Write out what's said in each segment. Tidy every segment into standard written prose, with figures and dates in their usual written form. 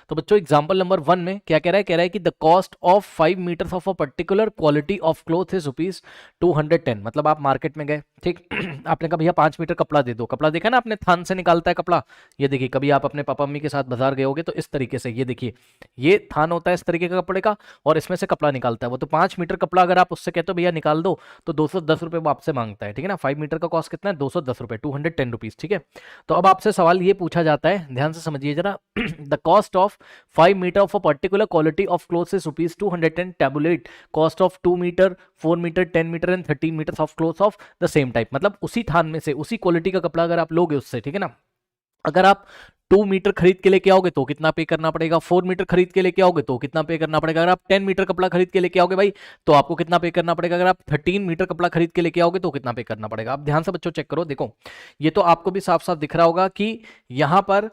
तो बच्चों example number 1 में क्या कह रहा है कि the cost of 5 metres of a particular quality of cloth is ₹210। मतलब आप मार्केट में गए, ठीक आपने कहा भैया 5 मीटर कपड़ा दे दो। कपड़ा देखा ना आपने, थान से निकालता है कपड़ा। ये देखिए, कभी आप अपने पापा मम्मी के साथ बाजार गए होगे तो इस तरीके से, ये देखिए ये थान होता है इस तरीके का कपड़े का, और इसमें से कपड़ा निकालता है वो। तो 5 मीटर कपड़ा अगर आप उससे कहते हो भैया निकाल दो, तो 210 रुपये वो आपसे मांगता है, ठीक है ना। 5 मीटर का कॉस्ट कितना है, 210 रुपये, ₹210, ठीक है। तो अब आपसे सवाल ये पूछा जाता है, ध्यान से समझिए जरा the cost of 5 metre of a particular quality of cloths is ₹210। Tabulate cost of 2 metre, 4 metre, 10 metre and 13 metre of cloths of the same type. मतलब उसी थान में से उसी क्वालिटी का कपड़ा अगर आप लोगे उससे, ठीक है ना। अगर आप 2 मीटर खरीद के लेके आओगे तो कितना पे करना पड़ेगा, 4 मीटर खरीद के लेके आओगे तो कितना पे करना पड़ेगा, अगर आप 10 मीटर कपड़ा खरीद के लेके आओगे भाई तो आपको कितना पे करना पड़ेगा, अगर आप 13 मीटर कपड़ा खरीद के लेके आओगे तो कितना पे करना पड़ेगा। अब ध्यान से बच्चों चेक करो, देखो ये तो आपको भी साफ साफ दिख रहा होगा कि यहां पर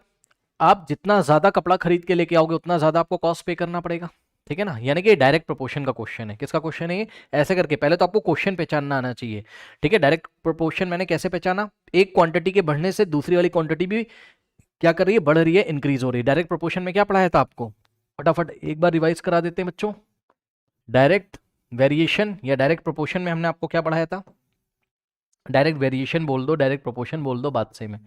आप जितना ज्यादा कपड़ा खरीद के लेके आओगे उतना ज्यादा आपको कॉस्ट पे करना पड़ेगा, ठीक है ना। यानी कि डायरेक्ट प्रोपोर्शन का क्वेश्चन है। किसका क्वेश्चन है ये? ऐसे करके पहले तो आपको क्वेश्चन पहचानना आना चाहिए, ठीक है। डायरेक्ट प्रोपोर्शन मैंने कैसे पहचाना, एक क्वांटिटी के बढ़ने से दूसरी वाली क्वांटिटी भी क्या कर रही है, बढ़ रही है, इंक्रीज हो रही है। डायरेक्ट प्रोपोर्शन में क्या पढ़ाया था आपको, फटाफट एक बार रिवाइज करा देते हैं बच्चों। डायरेक्ट वेरिएशन या डायरेक्ट प्रोपोर्शन में हमने आपको क्या पढ़ाया था, डायरेक्ट वेरिएशन बोल दो, डायरेक्ट प्रोपोर्शन बोल दो, बात से में,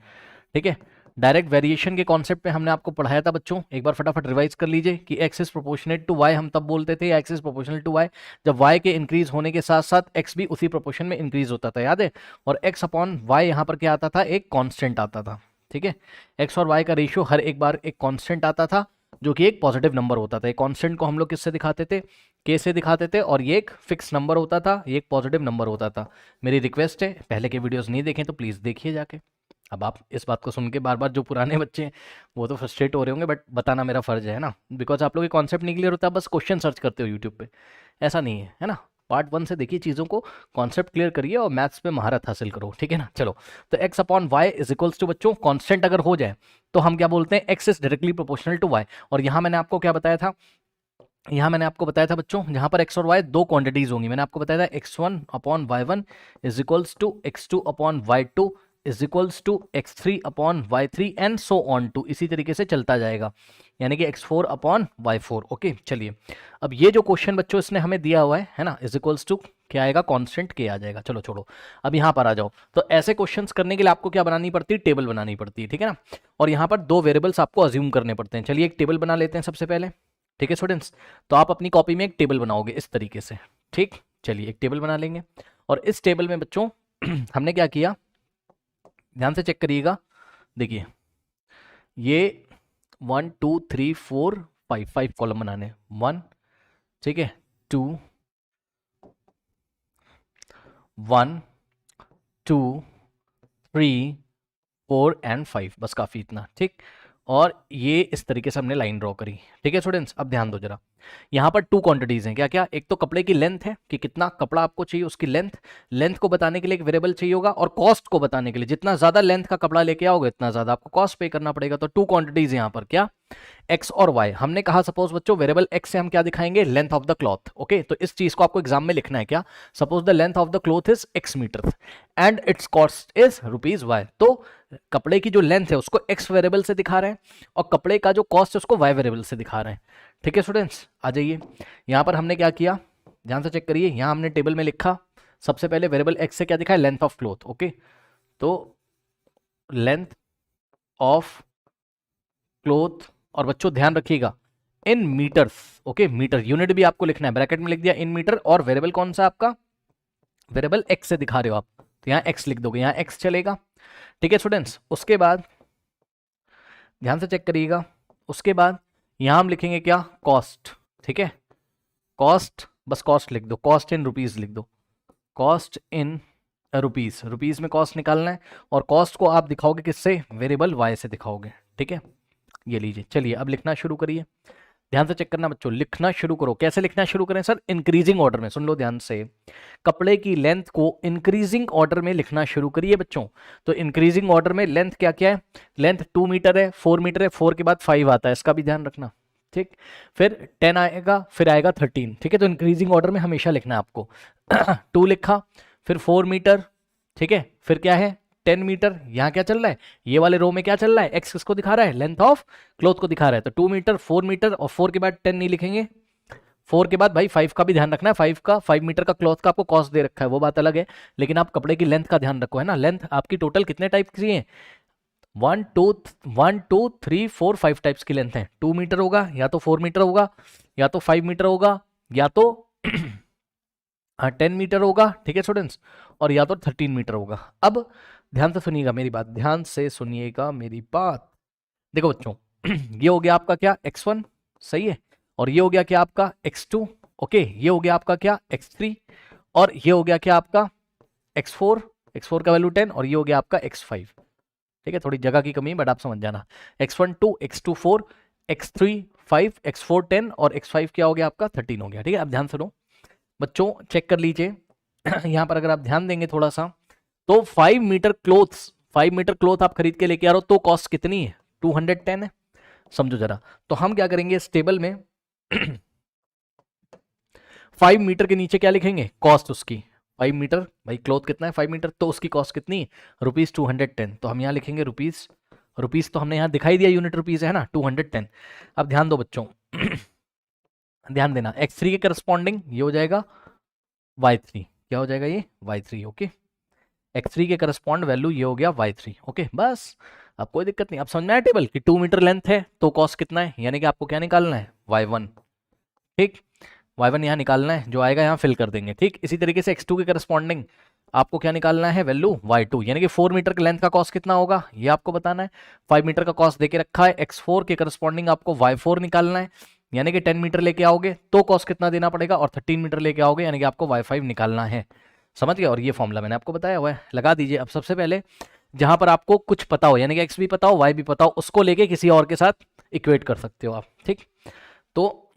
ठीक है। डायरेक्ट वेरिएशन के कॉन्सेप्ट पे हमने आपको पढ़ाया था बच्चों, एक बार फटाफट रिवाइज कर लीजिए कि x is proportionate to y हम तब बोलते थे, या x is proportional to y जब वाई के इंक्रीज होने के साथ साथ एक्स भी उसी प्रोपोर्शन में इंक्रीज होता था, याद है। और एक्स अपॉन वाई यहाँ पर क्या आता था, एक कॉन्स्टेंट आता था, ठीक है। एक्स और वाई का रेशियो हर एक बार एक कॉन्स्टेंट आता था जो कि एक पॉजिटिव नंबर होता था। एक कॉन्स्टेंट को हम लोग किससे दिखाते थे, के से दिखाते थे, और ये एक फिक्स नंबर होता था, ये एक पॉजिटिव नंबर होता था। मेरी रिक्वेस्ट है, पहले के वीडियोस नहीं देखें तो प्लीज़ देखिए जाके। अब आप इस बात को सुन के बार बार, जो पुराने बच्चे हैं वो तो फ्रस्ट्रेट हो रहे होंगे, बट बताना मेरा फर्ज है ना, बिकॉज आप लोग के कॉन्सेप्ट नहीं क्लियर होता, बस क्वेश्चन सर्च करते हो यूट्यूब पे। ऐसा नहीं है ना। पार्ट 1 से देखिए चीज़ों को, कॉन्सेप्ट क्लियर करिए और मैथ्स पे महारत हासिल करो, ठीक है ना। चलो, तो x upon y is equals to बच्चों, कॉन्स्टेंट अगर हो जाए तो हम क्या बोलते हैं, x is directly proportional to y. और यहाँ मैंने आपको क्या बताया था, यहाँ मैंने आपको बताया था बच्चों, जहां पर एक्स और वाई दो क्वांटिटीज होंगी, मैंने आपको बताया था x1 upon y1 is equals to x2 upon y2 is equals to x3 upon y3 and so on to, इसी तरीके से चलता जाएगा, यानी कि x4 अपॉन y4। ओके, चलिए अब ये जो क्वेश्चन बच्चों इसने हमें दिया हुआ है ना, इज इक्वल्स टू क्या आएगा, कांस्टेंट के आ जाएगा। चलो छोड़ो, अब यहाँ पर आ जाओ। तो ऐसे क्वेश्चंस करने के लिए आपको क्या बनानी पड़ती है, टेबल बनानी पड़ती है, ठीक है ना। और यहाँ पर दो वेरिएबल्स आपको अज्यूम करने पड़ते हैं। चलिए एक टेबल बना लेते हैं सबसे पहले, ठीक है स्टूडेंट्स। तो आप अपनी कॉपी में एक टेबल बनाओगे इस तरीके से, ठीक। चलिए एक टेबल बना लेंगे, और इस टेबल में बच्चों हमने क्या किया, ध्यान से चेक करिएगा। देखिए ये 1 2 3 4 5 कॉलम बनाने, 1, ठीक है, 2 1 2 3 4 एंड 5, बस काफ़ी इतना, ठीक। और ये इस तरीके से हमने लाइन ड्रॉ करी, ठीक है स्टूडेंट्स। अब ध्यान दो जरा, यहाँ पर टू क्वांटिटीज हैं, क्या क्या, एक तो कपड़े की लेंथ है कि कितना कपड़ा आपको चाहिए, उसकी लेंथ, लेंथ को बताने के लिए एक वेरिएबल चाहिए होगा, और कॉस्ट को बताने के लिए जितना ज्यादा लेंथ का कपड़ा लेके आओगे इतना ज्यादा आपको कॉस्ट पे करना पड़ेगा। तो टू क्वांटिटीज यहाँ पर, क्या, एक्स और वाई। हमने कहा सपोज बच्चों वेरिएबल एक्स से हम क्या दिखाएंगे, length of the cloth. Okay, तो इस चीज को आपको एग्जाम में लिखना है, क्या, suppose the length of the cloth is x metre and its cost is ₹y. तो कपड़े की जो लेंथ है उसको एक्स वेरिएबल से दिखा रहे हैं, और कपड़े का जो कॉस्ट है उसको वाई वेरिएबल से दिखा रहे हैं, ठीक है स्टूडेंट्स। आ जाइए, यहाँ पर हमने क्या किया, ध्यान से चेक करिए, यहाँ हमने टेबल में लिखा सबसे पहले वेरिएबल एक्स से क्या दिखा है, लेंथ ऑफ क्लॉथ। ओके, तो लेंथ ऑफ क्लॉथ, और बच्चों ध्यान रखिएगा in metres. Okay, metre unit भी आपको लिखना है, ब्रैकेट में लिख दिया इन मीटर, और वेरिएबल कौन सा आपका, वेरिएबल एक्स से दिखा रहे हो आप, तो यहाँ एक्स लिख दोगे, यहाँ एक्स चलेगा, ठीक है स्टूडेंट्स। उसके बाद ध्यान से चेक करिएगा, उसके बाद यहां हम लिखेंगे क्या, कॉस्ट, ठीक है, कॉस्ट, बस कॉस्ट लिख दो, कॉस्ट इन रुपीज लिख दो, कॉस्ट इन रुपीज, रुपीज में कॉस्ट निकालना है, और कॉस्ट को आप दिखाओगे किससे, वेरिएबल वाई से दिखाओगे, ठीक है। ये लीजिए, चलिए अब लिखना शुरू करिए, ध्यान से चेक करना बच्चों, लिखना शुरू करो। कैसे लिखना शुरू करें सर, इंक्रीजिंग ऑर्डर में, सुन लो ध्यान से, कपड़े की लेंथ को इंक्रीजिंग ऑर्डर में लिखना शुरू करिए बच्चों। तो इंक्रीजिंग ऑर्डर में लेंथ क्या क्या है, लेंथ 2 मीटर है, 4 मीटर है, 4 के बाद 5 आता है, इसका भी ध्यान रखना, ठीक। फिर 10 आएगा, फिर आएगा 13, ठीक है। तो इंक्रीजिंग ऑर्डर में हमेशा लिखना है आपको 2 लिखा, फिर 4 मीटर, ठीक है, फिर क्या है 10 मीटर। यहाँ क्या चल रहा है, ये वाले रो में क्या चल रहा है, एक्स किसको दिखा रहा है, लेंथ ऑफ क्लोथ को दिखा रहा है। तो 2 मीटर, 4 मीटर और 4 के बाद 10 नहीं लिखेंगे। 4 के बाद भाई 5 का भी ध्यान रखना है, 5 मीटर का क्लॉथ का आपको कॉस्ट दे रखा है, वो बात अलग है, लेकिन आप कपड़े की लेंथ का ध्यान रखो, है ना। लेंथ आपकी टोटल कितने टाइप की है, 1 2 3 4 5 टाइप्स की लेंथ है। 2 मीटर होगा, या तो 4 मीटर होगा, या तो 5 मीटर होगा, या तो 10 मीटर होगा, ठीक है स्टूडेंट्स, और या तो 13 मीटर होगा। अब ध्यान से सुनिएगा मेरी बात, ध्यान से सुनिएगा मेरी बात। देखो बच्चों, ये हो गया आपका क्या x1, सही है, और ये हो गया क्या आपका x2, ओके, ये हो गया आपका क्या x3, और ये हो गया क्या आपका x4, x4 का वैल्यू 10, और ये हो गया आपका x5, ठीक है, थोड़ी जगह की कमी है बट आप समझ जाना। x1 2, x2 4, x3 5, x4 10 और x5 क्या हो गया आपका 13 हो गया, ठीक है। अब ध्यान सुनो बच्चों, चेक कर लीजिए यहाँ पर अगर आप ध्यान देंगे थोड़ा सा, तो 5 मीटर क्लोथ्स, 5 मीटर क्लोथ आप खरीद के लेके आ रहे हो, तो कॉस्ट कितनी है, 210 है, समझो जरा। तो हम क्या करेंगे इस टेबल में 5 मीटर के नीचे क्या लिखेंगे, कॉस्ट उसकी, 5 मीटर भाई क्लोथ कितना है 5 मीटर, तो उसकी कॉस्ट कितनी है, ₹210। तो हम यहाँ लिखेंगे रुपीस तो हमने यहाँ दिखाई दिया, यूनिट रुपीस है ना, 210। अब ध्यान दो बच्चों ध्यान देना, x3 के करस्पॉन्डिंग ये हो जाएगा y3, क्या हो जाएगा ये y3, ओके। x3 के करस्पॉन्ड वैल्यू ये हो गया y3, ओके। बस अब कोई दिक्कत नहीं, अब समझ में आया टेबल कि 2 मीटर लेंथ है तो कॉस्ट कितना है, यानी कि आपको क्या निकालना है, y1, ठीक, y1 यहाँ निकालना है, जो आएगा यहाँ फिल कर देंगे, ठीक। इसी तरीके से x2 के करस्पॉन्डिंग आपको क्या निकालना है, वैल्यू y2, यानी कि 4 मीटर की लेंथ का कॉस्ट कितना होगा ये आपको बताना है। 5 मीटर का कॉस्ट देके रखा है, x4 के करस्पॉन्डिंग आपको y4 निकालना है, यानी कि 10 मीटर लेके आओगे तो कॉस्ट कितना देना पड़ेगा, और 13 मीटर लेके आओगे यानी कि आपको y5 निकालना है, समझ गए। और ये फॉर्मूला मैंने आपको बताया हुआ है, लगा दीजिए। अब सबसे पहले जहां पर आपको कुछ पता हो, यानी कि x भी पता हो y भी पता हो, उसको लेके किसी और के साथ इक्वेट कर सकते हो आप, ठीक। तो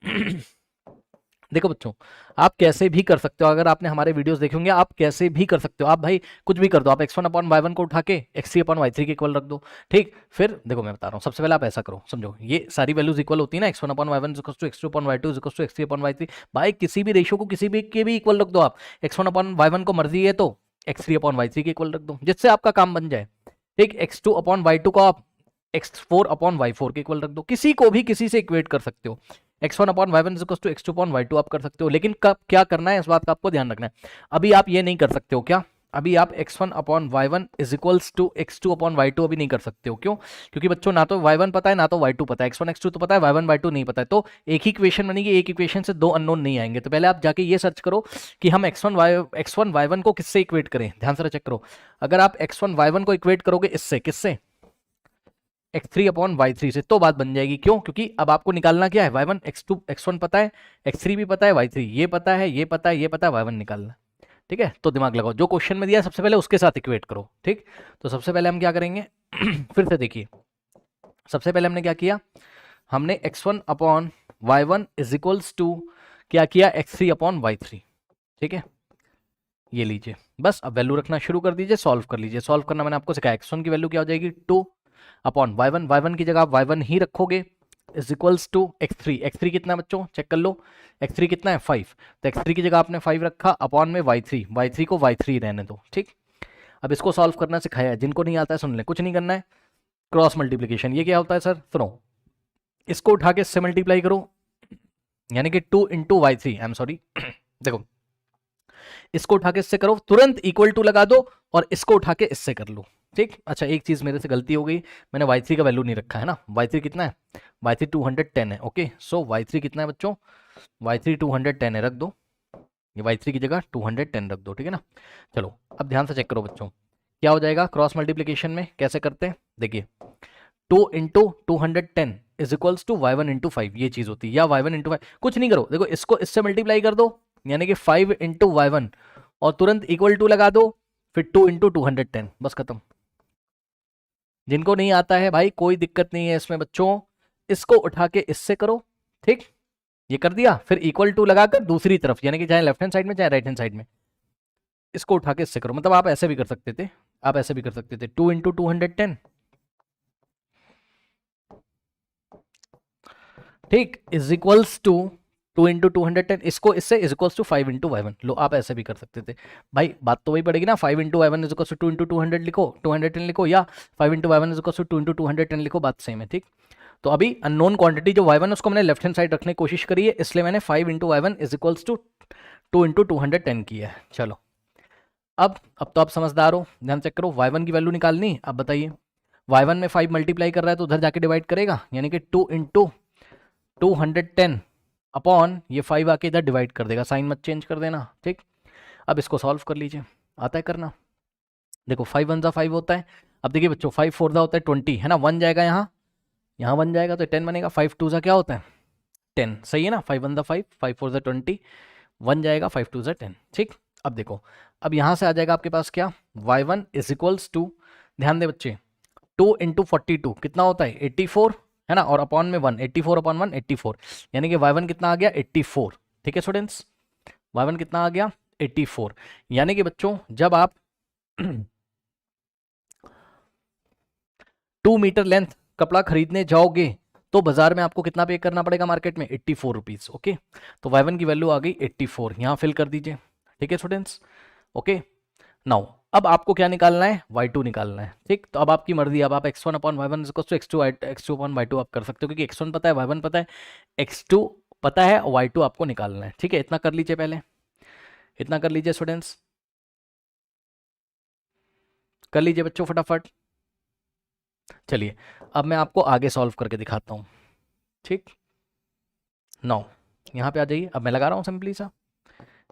देखो बच्चों, आप कैसे भी कर सकते हो, अगर आपने हमारे वीडियोस देखे होंगे आप कैसे भी कर सकते हो, आप भाई कुछ भी कर दो, आप x1/y1 को उठा के x3/y3 के इक्वल रख दो, ठीक। फिर देखो मैं बता रहा हूँ, सबसे पहले आप ऐसा करो, समझो ये सारी वैल्यूज इक्वल होती है ना, x1/y1 x2/y2 x3/y3, भाई किसी भी रेशियो को किसी भी के भी इक्वल रख दो आप, x1/y1 को मर्जी है तो x3/y3 के इक्वल रख दो, जिससे आपका काम बन जाए, ठीक। x2/y2 को आप x4/y4 के इक्वल रख दो, किसी को भी किसी से इक्वेट कर सकते हो, x1/y1 x2/y2 आप कर सकते हो, लेकिन कब क्या करना है इस बात का आपको ध्यान रखना है। अभी आप ये नहीं कर सकते हो, क्या अभी आप x1/y1 x2/y2 अभी नहीं कर सकते हो, क्यों, क्योंकि बच्चों ना तो y1 पता है ना तो y2 पता है, x1 x2 तो पता है, y1 y2 नहीं पता है, तो एक ही इक्वेशन बनेगी, एक इक्वेशन से दो अननोन नहीं आएंगे। तो पहले आप जाके ये सर्च करो कि हम x1 y1 को किससे इक्वेट करें, ध्यान से चेक करो। अगर आप x1 y1 को इक्वेट करोगे इससे, किससे, x3/y3 से, तो बात बन जाएगी, क्यों, क्योंकि अब आपको निकालना क्या है, y1 x2 x1 पता है, x3 भी पता है, y3 ये पता है, ये पता है, ये पता है, y1 निकालना, ठीक है। तो दिमाग लगाओ, जो क्वेश्चन में दिया सबसे पहले उसके साथ इक्वेट करो, ठीक। तो सबसे पहले हम क्या करेंगे फिर से देखिए, सबसे पहले हमने क्या किया, हमने x1/y1 इज इक्वल्स टू क्या किया, x3/y3, ठीक है, ये लीजिए। बस अब वैल्यू रखना शुरू कर दीजिए, सॉल्व कर लीजिए। सॉल्व करना मैंने आपको सिखाया, x1 की वैल्यू क्या हो जाएगी 2/y1, y1 की जगह आप y1 ही रखोगे, is equals to x3, x3 कितना बच्चों चेक कर लो, x3 कितना है 5, तो x3 की जगह आपने 5 रखा, अपॉन में y3, y3 को y3 रहने दो, ठीक। अब इसको सॉल्व करना सिखाया है, जिनको नहीं आता है सुन ले, कुछ नहीं करना है, क्रॉस मल्टीप्लीकेशन। ये क्या होता है सर, सुनो, इसको उठा के इससे मल्टीप्लाई करो, यानी कि 2 × y3, आई एम सॉरी देखो, इसको उठा के इससे करो, तुरंत इक्वल टू लगा दो और इसको उठा के इससे कर लो, ठीक। अच्छा एक चीज मेरे से गलती हो गई, मैंने y3 का वैल्यू नहीं रखा है ना, y3 कितना है, y3 210 है, ओके। सो y3 कितना है बच्चों, y3 210 है, रख दो, ये y3 की जगह 210 रख दो, ठीक है ना। चलो अब ध्यान से चेक करो बच्चों, क्या हो जाएगा क्रॉस मल्टीप्लीकेशन में, कैसे करते हैं देखिए, 2 × 210 इज इक्वल्स टू y1 × 5, ये चीज होती है, या y1 × 5, कुछ नहीं करो, देखो इसको इससे मल्टीप्लाई कर दो, यानी कि 5 × y1 और तुरंत इक्वल टू लगा दो, फिर 2 × 210, बस खत्म। जिनको नहीं आता है भाई कोई दिक्कत नहीं है इसमें बच्चों, इसको उठा के इससे करो, ठीक, ये कर दिया, फिर इक्वल टू लगाकर दूसरी तरफ, यानी कि चाहे लेफ्ट हैंड साइड में चाहे राइट हैंड साइड में, इसको उठा के इससे करो, मतलब आप ऐसे भी कर सकते थे, आप ऐसे भी कर सकते थे, 2 × 210, ठीक, इज इक्वल्स टू 2 इंटू 210, इसको इससे is equals to 5 into y one. लो आप ऐसे भी कर सकते थे भाई, बात तो वही पड़ेगी ना, 5 into y one is equals to 2 into 200 लिखो, 210 लिखो, या 5 into y one is equals to 2 into 210 लिखो, बात सेम है। ठीक, तो अभी अननोन क्वांटिटी जो वाई वन उसको मैंने लेफ्ट हैंड साइड रखने की कोशिश करी है, इसलिए मैंने 5 into y one is equals to 2 into 210 किया है। चलो अब तो आप समझदार हो, ध्यान चेक करो, वाई वन की वैल्यू निकालनी। अब बताइए वाई वन में 5 मल्टीप्लाई कर रहा है तो उधर जाके डिवाइड करेगा, यानी कि 2 इंटू 210 अपॉन ये 5 आके इधर डिवाइड कर देगा, साइन मत चेंज कर देना। ठीक, अब इसको सॉल्व कर लीजिए, आता है करना। देखो 5 वन जा 5 होता है, अब देखिए बच्चों 5 फोर जा होता है 20 है ना, 1 जाएगा यहाँ 1 जाएगा तो 10 बनेगा, 5 टू जा क्या होता है 10, सही है ना, 5 वन जा 5, 5 फोर जा 20, 1 जाएगा, 5 टू जा 10। ठीक, अब देखो अब यहाँ से आ जाएगा आपके पास क्या, y one is equals to, ध्यान दे बच्चे, 2 इंटू 42 कितना होता है 84 है ना, और अपॉन में 1, 84 अपॉन 1 84, यानी कि वाई वन कितना आ गया 84। ठीक है स्टूडेंट्स, वाई वन कितना आ गया 84, यानी कि बच्चों जब आप 2 मीटर लेंथ कपड़ा खरीदने जाओगे तो बाजार में आपको कितना पे करना पड़ेगा मार्केट में 84 रुपीज। ओके, तो वाई वन की वैल्यू आ गई 84, यहाँ फिल कर दीजिए। ठीक है स्टूडेंट्स, ओके नाउ अब आपको क्या निकालना है, y2 निकालना है। ठीक, तो अब आपकी मर्जी, अब आप x1 upon y one x2 upon y2 आप कर सकते हो, क्योंकि x1 पता है, y1 पता है, x2 पता है, y2 आपको निकालना है। ठीक है, इतना कर लीजिए, पहले इतना कर लीजिए स्टूडेंट्स, कर लीजिए बच्चों फटाफट। चलिए अब मैं आपको आगे सॉल्व करके दिखाता हूँ। ठीक, नाउ यहाँ पे आ जाइए, अब मैं लगा रहा हूँ सिंपली सा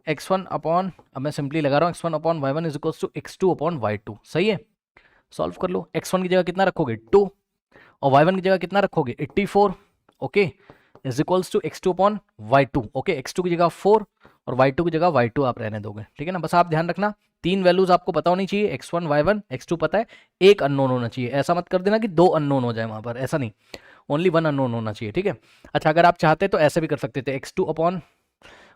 x1 अपॉन, अब मैं सिंपली लगा रहा हूँ x1 upon y one is equals to x2 upon y2, सही है, सॉल्व कर लो। x1 की जगह कितना रखोगे 2 और y1 की जगह कितना रखोगे 84, okay, is equals to x2 upon y2, okay, x2 की जगह 4 और y2 की जगह y2 आप रहने दोगे। ठीक है ना, बस आप ध्यान रखना 3 वैल्यूज आपको पता होनी चाहिए, x1 y1 x2 पता है, एक अननोन होना चाहिए, ऐसा मत कर देना कि 2 अननोन हो जाए वहां पर, ऐसा नहीं, ओनली 1 अननोन होना चाहिए। ठीक है, अच्छा अगर आप चाहते तो ऐसे भी कर सकते थे, x2 upon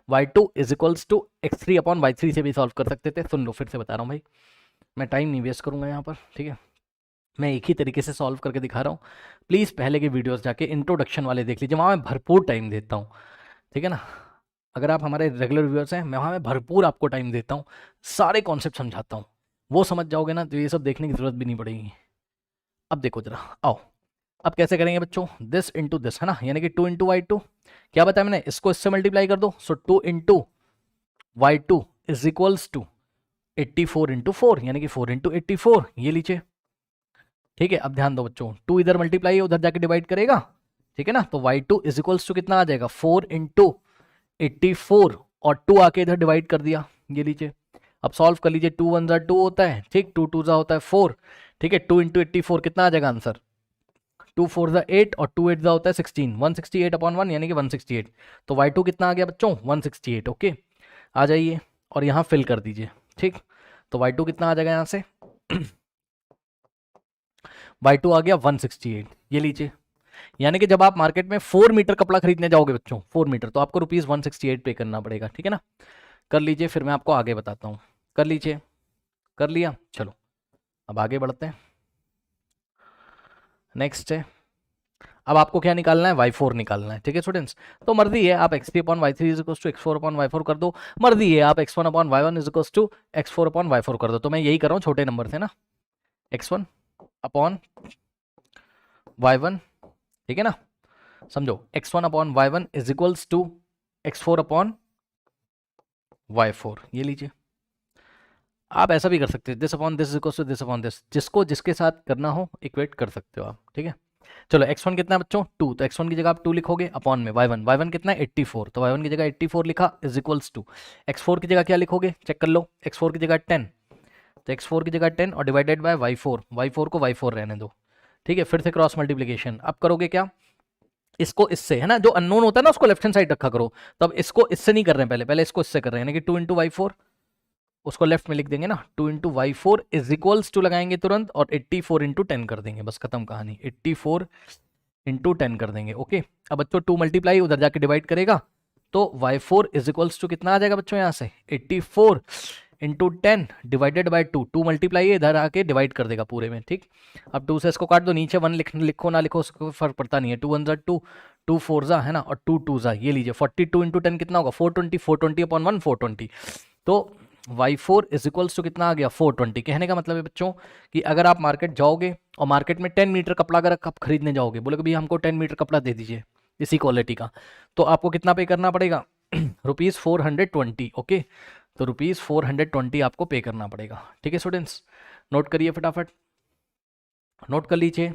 y2 is equals to x3 upon y3 से भी सॉल्व कर सकते थे। सुन लो फिर से बता रहा हूँ भाई, मैं टाइम नहीं वेस्ट करूंगा यहाँ पर। ठीक है, मैं एक ही तरीके से सॉल्व करके दिखा रहा हूँ, प्लीज़ पहले के वीडियोस जाके इंट्रोडक्शन वाले देख लीजिए, वहाँ मैं भरपूर टाइम देता हूँ। ठीक है ना, अगर आप हमारे रेगुलर व्यूअर्स हैं, मैं वहाँ में भरपूर आपको टाइम देता हूँ, सारे कॉन्सेप्ट समझाता हूँ, वो समझ जाओगे ना तो ये सब देखने की जरूरत भी नहीं पड़ेगी। अब देखो जरा, आओ अब कैसे करेंगे बच्चों, दिस इंटू दिस है ना, यानी कि 2 इंटू वाई टू, क्या बताया मैंने, इसको इससे मल्टीप्लाई कर दो, so 2 into y two is equals to 84 into 4, यानी कि 4 इंटू 84, ये लीजिए। ठीक है, अब ध्यान दो बच्चों, 2 इधर मल्टीप्लाई है, उधर जाके डिवाइड करेगा। ठीक है ना, तो y2 इज इक्वल्स टू कितना आ जाएगा 4 इंटू 84 और 2 आके इधर डिवाइड कर दिया, ये लीजिए। अब सॉल्व कर लीजिए, 2 1 जा 2 होता है, ठीक, 2 2 जा होता है 4। ठीक है, 2 इंटू 84 कितना आ जाएगा आंसर, 2 4 जा 8 और 2 8 जा होता है 16, 168 अपॉन 1 यानी कि 168। तो y2 कितना आ गया बच्चों 168। ओके, आ जाइए और यहाँ फिल कर दीजिए। ठीक, तो y2 कितना आ जाएगा यहाँ से y2 आ गया 168, ये लीजिए। यानी कि जब आप मार्केट में 4 मीटर कपड़ा खरीदने जाओगे बच्चों, 4 मीटर, तो आपको रुपीज़ 168 पे करना पड़ेगा। ठीक है ना, कर लीजिए, फिर मैं आपको आगे बताता हूँ। कर लीजिए, कर लिया, चलो अब आगे बढ़ते हैं। नेक्स्ट है, अब आपको क्या निकालना है, y4 निकालना है। ठीक है स्टूडेंट्स, तो मर्जी है आप x3 upon y3 is equals to x4 upon y4 कर दो, मर्जी है आप x1 upon y1 is equals to x4 upon y4 कर दो। तो मैं यही कर रहा हूँ, छोटे नंबर से ना, x1 अपॉन y1, ठीक है ना, समझो x1 upon y1 is equals to x4 upon y4, ये लीजिए। आप ऐसा भी कर सकते हैं, this upon this is equals to this upon this, जिसको जिसके साथ करना हो इक्वेट कर सकते हो आप। ठीक है, चलो x1 कितना है बच्चों 2, तो x1 की जगह आप 2 लिखोगे, अपॉन में y1 कितना है 84, तो y1 की जगह 84 लिखा, इज इक्वल्स टू x4 की जगह क्या लिखोगे, चेक कर लो, x4 की जगह 10, तो x4 की जगह 10 और डिवाइडेड बाय y4 को y4 रहने दो। ठीक है, फिर से क्रॉस मल्टीप्लिकेशन, अब करोगे क्या, इसको इससे, है ना, जो अननोन होता है ना उसको लेफ्ट हैंड साइड रखा करो। तो अब इसको इससे नहीं कर रहे हैं, पहले इसको इससे कर रहे हैं, यानी कि 2 इंटू y4, उसको लेफ्ट में लिख देंगे ना, 2 into y4 is equals to लगाएंगे तुरंत और 84 इंटू 10 कर देंगे, बस खत्म कहानी, 84 इंटू 10 कर देंगे। ओके, अब बच्चों 2 मल्टीप्लाई उधर जाके डिवाइड करेगा, तो y4 इज इक्वल्स टू कितना आ जाएगा बच्चों यहाँ से 84 इंटू 10 डिवाइडेड बाई 2, 2 मल्टीप्लाई इधर आके डिवाइड कर देगा पूरे में। ठीक, अब 2 से इसको काट दो, नीचे 1 लिखो ना लिखो उसको फर्क पड़ता नहीं है, 2 1 जा 2, 2 4 जा है ना, और 2 2 जा, ये लीजिए 42 इंटू 10 कितना होगा 420, 420 अपॉन 1 420। तो y4 इज इक्वल्स टू कितना आ गया 420। कहने का मतलब है बच्चों कि अगर आप मार्केट जाओगे और मार्केट में 10 मीटर कपड़ा अगर आप खरीदने जाओगे, बोले कि भैया हमको 10 मीटर कपड़ा दे दीजिए इसी क्वालिटी का, तो आपको कितना पे करना पड़ेगा रुपीज़ 420। ओके, तो रुपीज़ 420 आपको पे करना पड़ेगा। ठीक है स्टूडेंट्स, नोट करिए फटाफट, नोट कर लीजिए।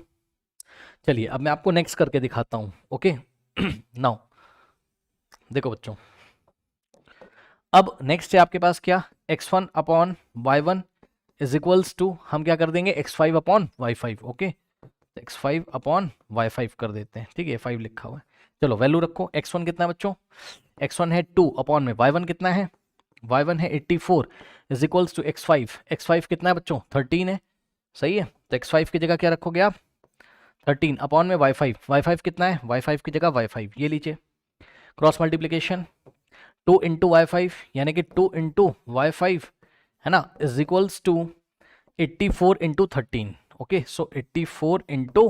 चलिए अब मैं आपको नेक्स्ट करके दिखाता हूँ। ओके नाउ देखो बच्चों, अब नेक्स्ट है आपके पास क्या, x1 upon y1 is equals to, हम क्या कर देंगे x5 upon y5। Okay, x5 upon y5 कर देते हैं। ठीक है, 5 लिखा हुआ है। चलो वैल्यू रखो, x1 कितना है बच्चों, x1 है 2 अपॉन में y1 कितना है, y1 है 84 इज इक्वल्स टू x5 कितना है बच्चों 13 है, सही है। तो x5 की जगह क्या रखोगे आप 13 अपॉन में y5 कितना है, y5 की जगह y5, ये लीजिए क्रॉस मल्टीप्लीकेशन 2 इंटू y5 यानी कि 2 इंटू y5 है ना, is equals to 84 into 13। Okay, so 84 into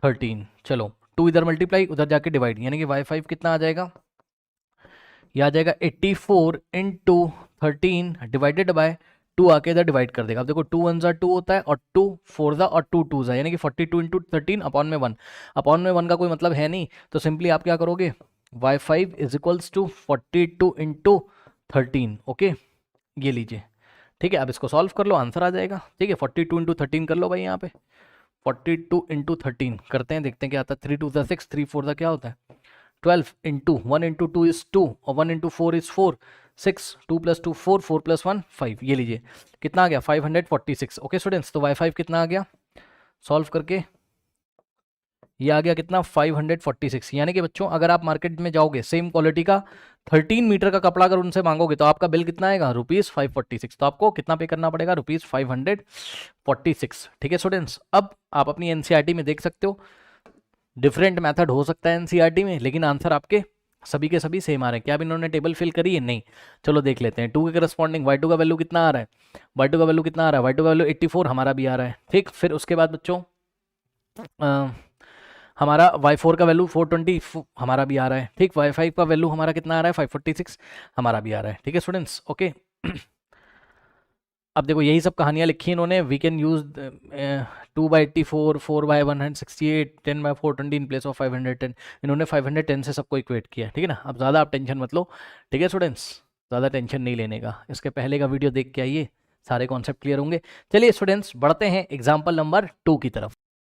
13, चलो 2 इधर मल्टीप्लाई उधर जाके डिवाइड, यानी कि y5 कितना आ जाएगा, यह आ जाएगा 84 इंटू 13 डिवाइडेड बाय 2 आके इधर डिवाइड कर देगा। अब देखो 2 1 जा 2 होता है और 2 4 जा और 2 2 जा, यानी कि 42 इंटू 13 अपॉन में 1। अपॉन में 1 का कोई मतलब है नहीं, तो सिंपली आप क्या करोगे y5 is equals to 42 into 13। Okay, ये लीजिए। ठीक है, अब इसको सॉल्व कर लो, आंसर आ जाएगा। ठीक है, 42 इंटू 13 कर लो भाई, यहाँ पे 42 इंटू 13 करते हैं, देखते हैं क्या आता है। 3 2 जा 6, 3 4 जा क्या होता है 12 इंटू 1 इंटू 2 इज 2 और 1 इंटू 4 इज 4, 6 2 प्लस 2 4, 4 प्लस 1 5, ये लीजिए कितना आ गया 546। ओके स्टूडेंट्स, तो y5 कितना आ गया सॉल्व करके, ये आ गया कितना 546। यानी कि बच्चों अगर आप मार्केट में जाओगे सेम क्वालिटी का 13 मीटर का कपड़ा अगर उनसे मांगोगे तो आपका बिल कितना आएगा रुपीज़ 546। तो आपको कितना पे करना पड़ेगा रुपीज़ 546। ठीक है स्टूडेंट्स, अब आप अपनी एनसीईआरटी में देख सकते हो, डिफरेंट मेथड हो सकता है एनसीईआरटी में, लेकिन आंसर आपके सभी के सभी सेम आ रहे हैं। क्या अब इन्होंने टेबल फिल करी है, नहीं। चलो देख लेते हैं 2 के करस्पॉन्डिंग y2 का वैल्यू कितना आ रहा है, y2 का वैल्यू कितना आ रहा है, y2 का वैल्यू 84 हमारा भी आ रहा है। ठीक, फिर उसके बाद बच्चों हमारा y4 का वैल्यू 420 हमारा भी आ रहा है। ठीक, y5 का वैल्यू हमारा कितना आ रहा है 546 हमारा भी आ रहा है। ठीक है स्टूडेंट्स, ओके अब देखो यही सब कहानियाँ लिखी इन्होंने, we can use 2/84 4/168 10/420 in place of 510। इन्होंने 510 से सबको इक्वेट किया। ठीक है ना, अब ज़्यादा आप टेंशन मत लो। ठीक है स्टूडेंट्स, ज़्यादा टेंशन नहीं लेने का, इसके पहले का वीडियो देख के आइए, सारे कॉन्सेप्ट क्लियर होंगे। चलिए स्टूडेंट्स बढ़ते हैं एग्जाम्पल नंबर 2 की तरफ।